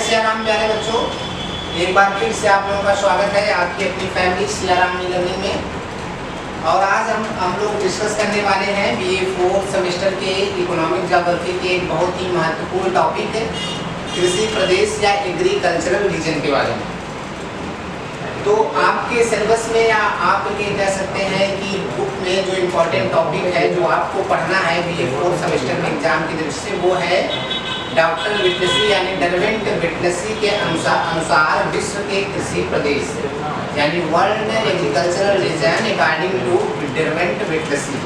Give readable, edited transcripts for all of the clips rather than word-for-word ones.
सियाराम प्यारे बच्चों, एक बार फिर से आप लोगों का स्वागत है आपकी अपनी फैमिली सियाराम लर्निंग में। और आज हम लोग डिस्कस करने वाले हैं BA 4 सेमेस्टर के इकोनॉमिक ज्योग्राफी के एक बहुत ही महत्वपूर्ण टॉपिक है कृषि प्रदेश या एग्रीकल्चरल रीजन के बारे में। तो आपके सिलेबस में या आप ये कह सकते हैं कि बुक में जो इम्पोर्टेंट टॉपिक है जो आपको पढ़ना है BA 4 सेमेस्टर के एग्जाम की दृष्टि से, वो है डॉक्टर विटलेसी यानी डरवेंट विटलेसी के अनुसार विश्व के कृषि प्रदेश यानी world agricultural region according to Derwent Whittlesey.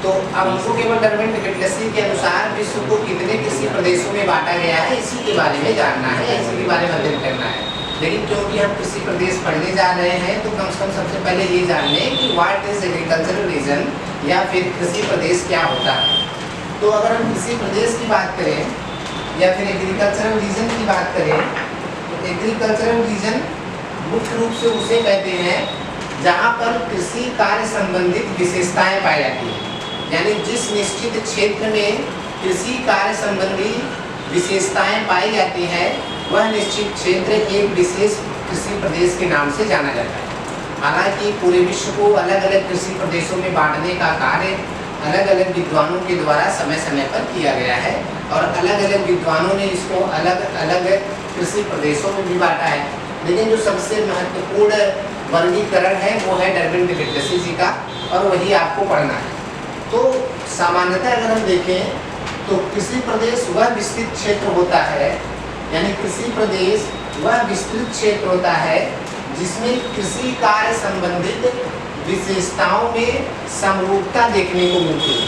तो अब हमको केवल डरवेंट विटलेसी के अनुसार विश्व को कितने कृषि प्रदेशों में बांटा गया है इसी के बारे में जानना है, इसी के बारे में अध्ययन करना है। लेकिन क्योंकि हम कृषि प्रदेश पढ़ने जा रहे हैं तो कम से कम सबसे पहले ये जान लें कि व्हाट इज एग्रीकल्चरल रीजन या फिर कृषि प्रदेश क्या होता है। तो अगर हम कृषि प्रदेश की बात करें या फिर एग्रीकल्चरल रीजन की बात करें तो एग्रीकल्चरल रीजन मुख्य रूप से उसे कहते हैं जहां पर कृषि कार्य संबंधित विशेषताएं पाई जाती हैं, यानी जिस निश्चित क्षेत्र में कृषि कार्य संबंधी विशेषताएं पाई जाती हैं वह निश्चित क्षेत्र एक विशेष कृषि प्रदेश के नाम से जाना जाता है। हालांकि पूरे विश्व को अलग अलग कृषि प्रदेशों में बांटने का कार्य अलग अलग विद्वानों के द्वारा समय समय पर किया गया है और अलग अलग विद्वानों ने इसको अलग अलग कृषि प्रदेशों में भी बांटा है। लेकिन जो सबसे महत्वपूर्ण वर्गीकरण है वो है डरवेंट विटलेसी जी का और वही आपको पढ़ना है। तो सामान्यतः अगर हम देखें तो कृषि प्रदेश वह विस्तृत क्षेत्र होता है, यानी कृषि प्रदेश वह विस्तृत क्षेत्र होता है जिसमें कृषि कार्य संबंधित विशेषताओं में समरूपता देखने को मिलती है।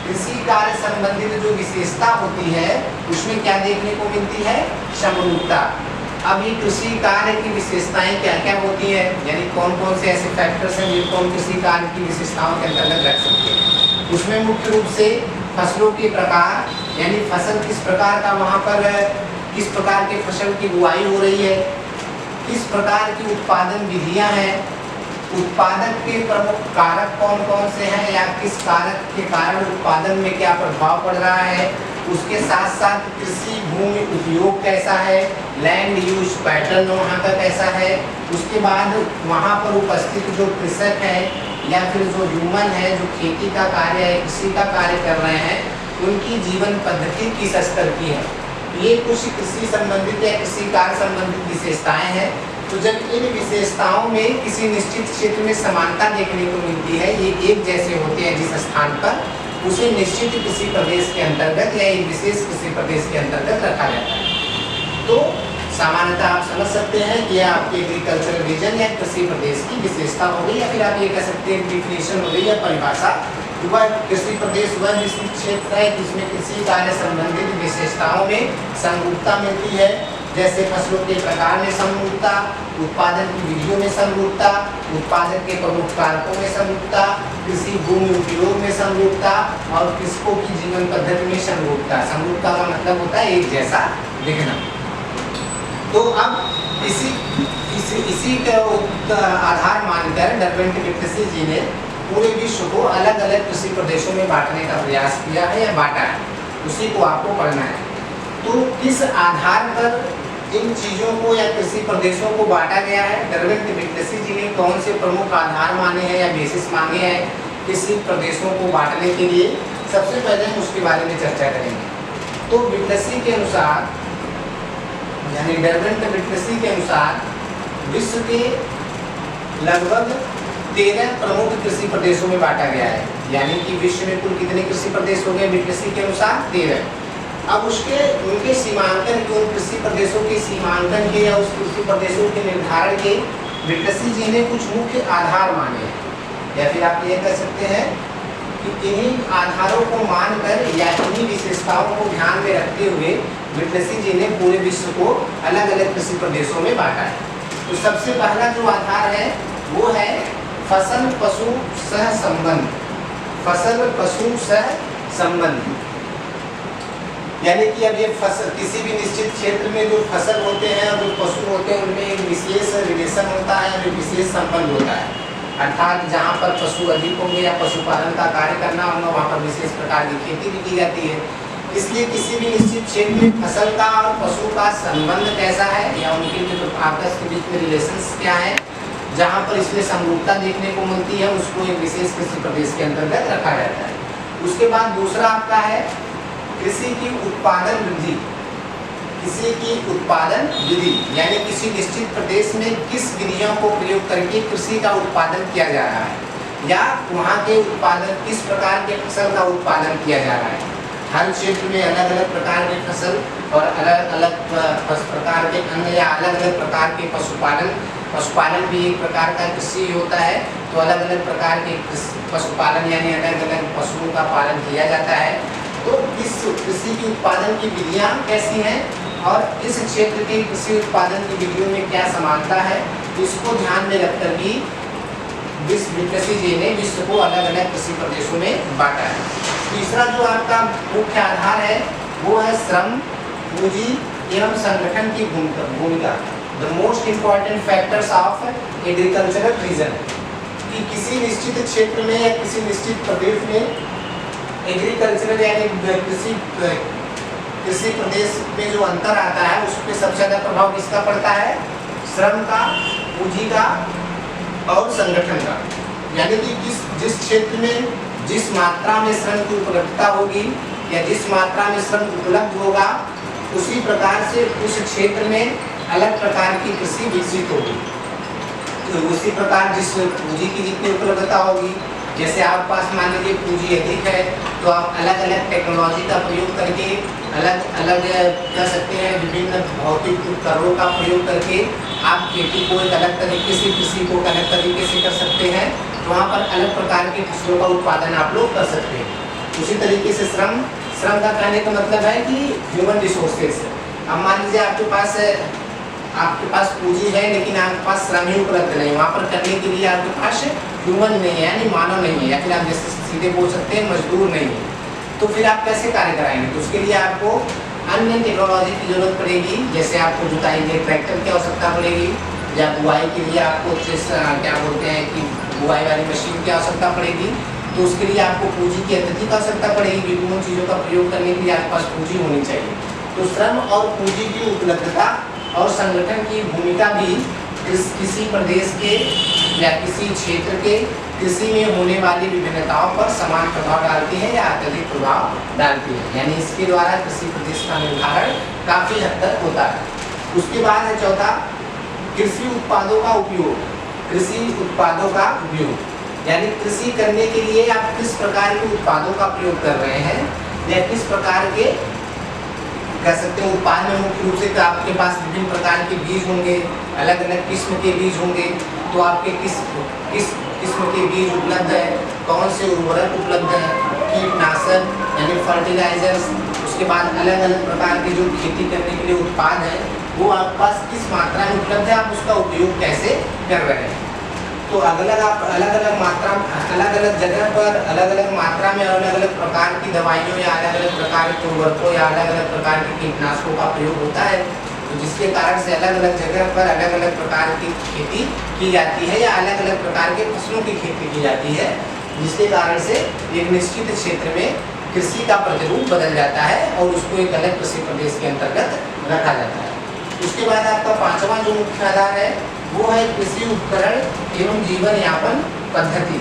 कृषि कार्य संबंधित जो विशेषता होती है उसमें क्या देखने को मिलती है? समरूपता। अब ये कृषि कार्य की विशेषताएं क्या क्या होती है, यानी कौन कौन से ऐसे फैक्टर्स हैं जिनको हम कृषि कार्य की विशेषताओं के अंतर्गत रख सकते हैं। उसमें मुख्य रूप से फसलों के प्रकार, यानी फसल किस प्रकार का वहाँ पर किस प्रकार के फसल की बुआई हो रही है, किस प्रकार की उत्पादन विधियाँ हैं, उत्पादक के प्रमुख कारक कौन कौन से हैं या किस कारक के कारण उत्पादन में क्या प्रभाव पड़ रहा है, उसके साथ साथ कृषि भूमि उपयोग कैसा है, लैंड यूज पैटर्न वहाँ का कैसा है, उसके बाद वहाँ पर उपस्थित जो कृषक है या फिर जो ह्यूमन है जो खेती का कार्य है कृषि का कार्य कर रहे हैं उनकी जीवन पद्धति किस स्तर की है। ये कुछ कृषि संबंधित या कृषि कार्य संबंधित विशेषताएं हैं। तो जब इन विशेषताओं में किसी निश्चित क्षेत्र में समानता देखने को मिलती है, ये एक जैसे होते हैं जिस स्थान पर, उसे निश्चित कृषि प्रदेश के अंतर्गत या एक विशेष कृषि प्रदेश के अंतर्गत रखा जाता है। तो सामान्यतः आप समझ सकते हैं कि यह आपके एग्रीकल्चरल रीजन या कृषि प्रदेश की विशेषता हो गई, या फिर आप ये कह सकते हैं डिफिनेशन हो गई या परिभाषा। वह कृषि प्रदेश वह निश्चित क्षेत्र है जिसमें कृषि कार्य संबंधित विशेषताओं में समरूपता मिलती है, जैसे फसलों के प्रकार में समरूपता, उत्पादन की विधियों में समरूपता, उत्पादन के प्रमुख कारकों में समरूपता, कृषि भूमि उपयोग में समरूपता और कृषकों की जीवन पद्धति में समरूपता। समरूपता का मतलब होता है एक जैसा दिखना। तो अब इसी का आधार मानकर डरवेंट विटलेसी जी ने पूरे विश्व को अलग अलग कृषि प्रदेशों में बांटने का प्रयास किया है या बांटा है, उसी को आपको पढ़ना है। तो किस आधार पर इन चीज़ों को या कृषि प्रदेशों को बांटा गया है, डरवेंट विटलेसी जी ने कौन से प्रमुख आधार माने हैं या बेसिस माने हैं कृषि प्रदेशों को बांटने के लिए, सबसे पहले हम उसके बारे में चर्चा करेंगे। तो विटलेसी के अनुसार यानी डरवेंट विटलेसी के अनुसार विश्व के लगभग 13 प्रमुख कृषि प्रदेशों में बांटा गया है, यानी कि विश्व में कुल कितने कृषि प्रदेश हो गए विटलेसी के अनुसार? 13। अब उनके सीमांकन के, उन कृषि प्रदेशों के सीमांकन के या उस कृषि प्रदेशों के निर्धारण के विटलेसी जी ने कुछ मुख्य आधार माने हैं, या फिर आप ये कह सकते हैं कि इन्हीं आधारों को मानकर या इन्हीं विशेषताओं को ध्यान में रखते हुए विटलेसी जी ने पूरे विश्व को अलग अलग कृषि प्रदेशों में बांटा है। तो सबसे पहला जो आधार है वो है फसल पशु सह संबंध। फसल पशु सह संबंध यानी कि अब ये फसल किसी भी निश्चित क्षेत्र में जो फसल होते हैं और जो पशु होते हैं उनमें एक विशेष रिलेशन होता है, एक विशेष संबंध होता है। अर्थात जहाँ पर पशु अधिक होंगे या पशुपालन का कार्य करना होगा वहाँ पर विशेष प्रकार की खेती भी की जाती है। इसलिए किसी भी निश्चित क्षेत्र में फसल का और पशु का संबंध कैसा है या उनके जो आपस के बीच में रिलेशंस क्या है, जहाँ पर इसमें समरूपता देखने को मिलती है, उसको एक विशेष कृषि प्रदेश के अंतर्गत रखा जाता है। उसके बाद दूसरा आपका है कृषि की उत्पादन वृद्धि। किसी की उत्पादन विधि यानी किसी निश्चित प्रदेश में किस विधियों को प्रयोग करके कृषि का उत्पादन किया जा रहा है या वहाँ के उत्पादन किस प्रकार के फसल का उत्पादन किया जा रहा है। हर क्षेत्र में अलग अलग प्रकार के फसल और अलग अलग प्रकार के अन्न या अलग अलग प्रकार के पशुपालन भी एक प्रकार का कृषि होता है। तो अलग अलग प्रकार के पशुपालन यानी अलग अलग पशुओं का पालन किया जाता है। तो इस कृषि की उत्पादन की विधियाँ कैसी हैं और इस क्षेत्र के कृषि उत्पादन की विधियों में क्या समानता है, इसको ध्यान में रखकर भी कृषि जी ने विश्व को अलग अलग कृषि प्रदेशों में बांटा है। तीसरा जो आपका मुख्य आधार है वो है श्रम, पूंजी एवं संगठन की भूमिका। The most important factors of agricultural region, कि किसी निश्चित क्षेत्र में या किसी निश्चित प्रदेश में एग्रीकल्चरल यानी कृषि प्रदेश में जो अंतर आता है उस पर सबसे ज़्यादा प्रभाव किसका पड़ता है, श्रम का, पूंजी का और संगठन का। यानी कि जिस क्षेत्र में जिस मात्रा में श्रम की उपलब्धता होगी या जिस मात्रा में श्रम उपलब्ध होगा उसी प्रकार से उस क्षेत्र में अलग प्रकार की कृषि विकसित होगी। तो उसी प्रकार जिस पूंजी की जितनी उपलब्धता होगी, जैसे आप पास मान लीजिए पूंजी अधिक है तो आप अलग अलग टेक्नोलॉजी का प्रयोग करके अलग अलग कह सकते हैं विभिन्न भौतिक उपकरणों का प्रयोग करके आप खेती को एक अलग तरीके से, कृषि को एक अलग तरीके से कर सकते हैं। तो वहाँ पर अलग प्रकार के फसलों का उत्पादन आप लोग कर सकते हैं। उसी तरीके से श्रम का कहने का मतलब है कि ह्यूमन रिसोर्सेज। अब मान लीजिए आपके पास पूंजी है लेकिन आपके पास श्रम ही उपलब्ध नहीं, वहाँ पर करने के लिए आपके पास ह्यूमन नहीं है यानी मानव नहीं है, या फिर आप जैसे सीधे बोल सकते हैं मजदूर नहीं है। तो फिर आप कैसे कार्य कराएंगे? तो उसके लिए आपको अन्य टेक्नोलॉजी की जरूरत पड़ेगी। जैसे आपको जुताई के ट्रैक्टर की आवश्यकता पड़ेगी या बुआई के लिए आपको क्या बोलते हैं कि बुआई वाली मशीन की आवश्यकता पड़ेगी। तो उसके लिए आपको पूंजी की अत्यधिक आवश्यकता पड़ेगी, क्योंकि उन चीज़ों का प्रयोग करने के लिए आपके पास पूंजी होनी चाहिए। तो श्रम और पूंजी की उपलब्धता और संगठन की भूमिका भी किसी प्रदेश के या किसी क्षेत्र के कृषि में होने वाली विभिन्नताओं पर समान प्रभाव डालती है या अत्यधिक प्रभाव डालती है। यानी इसके द्वारा कृषि प्रदेश का निर्धारण काफ़ी हद तक होता है। उसके बाद है चौथा, कृषि उत्पादों का उपयोग। कृषि उत्पादों का उपयोग यानी कृषि करने के लिए आप किस प्रकार के उत्पादों का प्रयोग कर रहे हैं या किस प्रकार के कह सकते हैं उत्पाद में। मुख्य रूप से तो आपके पास विभिन्न प्रकार के बीज होंगे, अलग अलग किस्म के बीज होंगे। तो आपके किस किस्म के बीज उपलब्ध है, कौन से उर्वरक उपलब्ध है, कीटनाशक यानी फर्टिलाइजर्स, उसके बाद अलग अलग प्रकार के जो खेती करने के लिए उत्पाद हैं वो आपके पास किस मात्रा में उपलब्ध है, आप उसका उपयोग कैसे कर रहे हैं। तो आप अलग अलग मात्रा, अलग अलग जगह पर अलग अलग मात्रा में अलग अलग प्रकार की दवाइयों या अलग अलग प्रकार के उर्वरकों या अलग अलग प्रकार के कीटनाशकों का प्रयोग होता है। तो जिसके कारण से अलग अलग जगह पर अलग अलग प्रकार की खेती की जाती है या अलग अलग प्रकार के फसलों की खेती की जाती है, जिसके कारण से एक निश्चित क्षेत्र में कृषि का प्रतिरूप बदल जाता है और उसको एक अलग कृषि प्रदेश के अंतर्गत रखा जाता है। उसके बाद आपका पांचवा जो मुख्य आधार है वो है कृषि उपकरण एवं जीवन यापन पद्धति।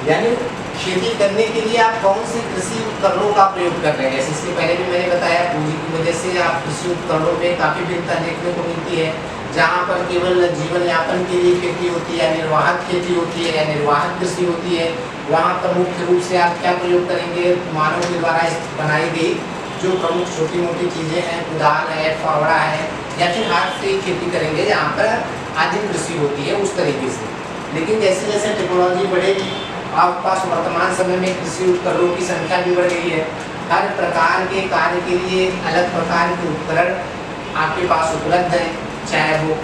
यानी खेती करने के लिए आप कौन से कृषि उपकरणों का प्रयोग कर रहे हैं। जैसे इसके पहले भी मैंने बताया, पूंजी की वजह से आप कृषि उपकरणों में काफ़ी भिन्नता देखने को मिलती है। जहाँ पर केवल जीवन यापन के लिए खेती होती है, निर्वाहक खेती होती है या निर्वाहक कृषि होती है, वहाँ पर मुख्य रूप से आप क्या प्रयोग करेंगे, मानव के द्वारा बनाई गई जो प्रमुख छोटी मोटी चीज़ें हैं, कुदाल है, फावड़ा है, या फिर हाथ से खेती करेंगे जहाँ पर आदिम कृषि होती है उस तरीके से। लेकिन जैसे जैसे टेक्नोलॉजी बढ़ेगी, आपके पास वर्तमान समय में कृषि उपकरणों की संख्या भी बढ़ गई है। हर प्रकार के कार्य के लिए अलग प्रकार के उपकरण आपके पास उपलब्ध हैं, चाहे वो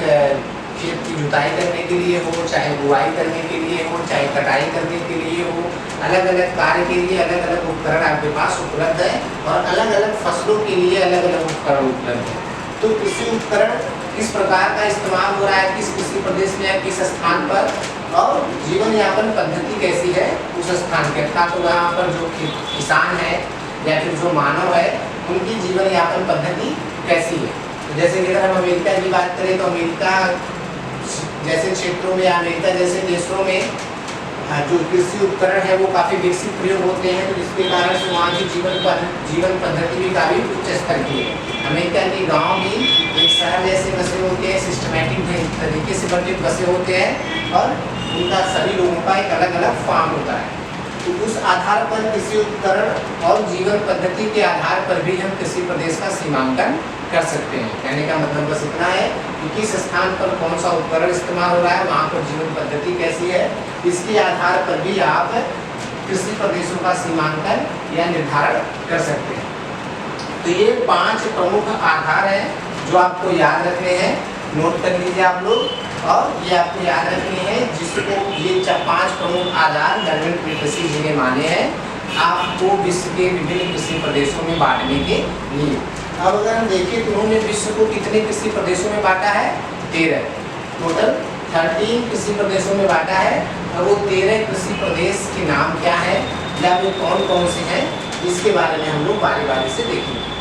खेत की जुताई करने के लिए हो, चाहे बुआई करने के लिए हो, चाहे कटाई करने के लिए हो। अलग अलग कार्य के लिए अलग अलग उपकरण आपके पास उपलब्ध है और अलग अलग फसलों के लिए अलग अलग उपकरण उपलब्ध है। तो कृषि उपकरण किस प्रकार का इस्तेमाल हो रहा है किस कृषि प्रदेश में या किस स्थान पर, और जीवन यापन पद्धति कैसी है उस स्थान के, अर्थात तो वहाँ पर जो किसान है या फिर जो मानव है उनकी जीवन यापन पद्धति कैसी है। तो जैसे कि अगर हम अमेरिका की बात करें तो अमेरिका जैसे क्षेत्रों में या अमेरिका जैसे देशों में जो कृषि उपकरण है वो काफ़ी विकसित प्रयोग होते हैं, तो इसके कारण से वहाँ की जीवन पद्धति भी काफ़ी उच्च स्तर की है। अमेरिका के गांव भी एक शहर जैसे बसे होते हैं, सिस्टमेटिक तरीके से बसे होते हैं और उनका सभी लोगों का एक अलग अलग फार्म होता है। तो उस आधार पर कृषि उपकरण और जीवन पद्धति के आधार पर भी हम किसी प्रदेश का सीमांकन कर सकते हैं। कहने का मतलब बस इतना है कि किस स्थान पर कौन सा उपकरण इस्तेमाल हो रहा है, वहाँ पर जीवन पद्धति कैसी है, इसके आधार पर भी आप कृषि प्रदेशों का सीमांकन या निर्धारण कर सकते हैं। तो ये 5 प्रमुख आधार हैं जो आपको याद रखने हैं, नोट कर लीजिए आप लोग। और ये आपको याद रखने हैं जिसको ये 5 प्रमुख आधार डार्विन कृषि जी ने माने हैं आपको विश्व के विभिन्न कृषि प्रदेशों में बांटने के लिए। अब अगर हम देखें तो उन्होंने विश्व को कितने कृषि प्रदेशों में बांटा है? 13, टोटल 13 कृषि प्रदेशों में बांटा है। अब वो 13 कृषि प्रदेश के नाम क्या है या वो कौन कौन से हैं, इसके बारे में हम लोग बारी बारी से देखेंगे।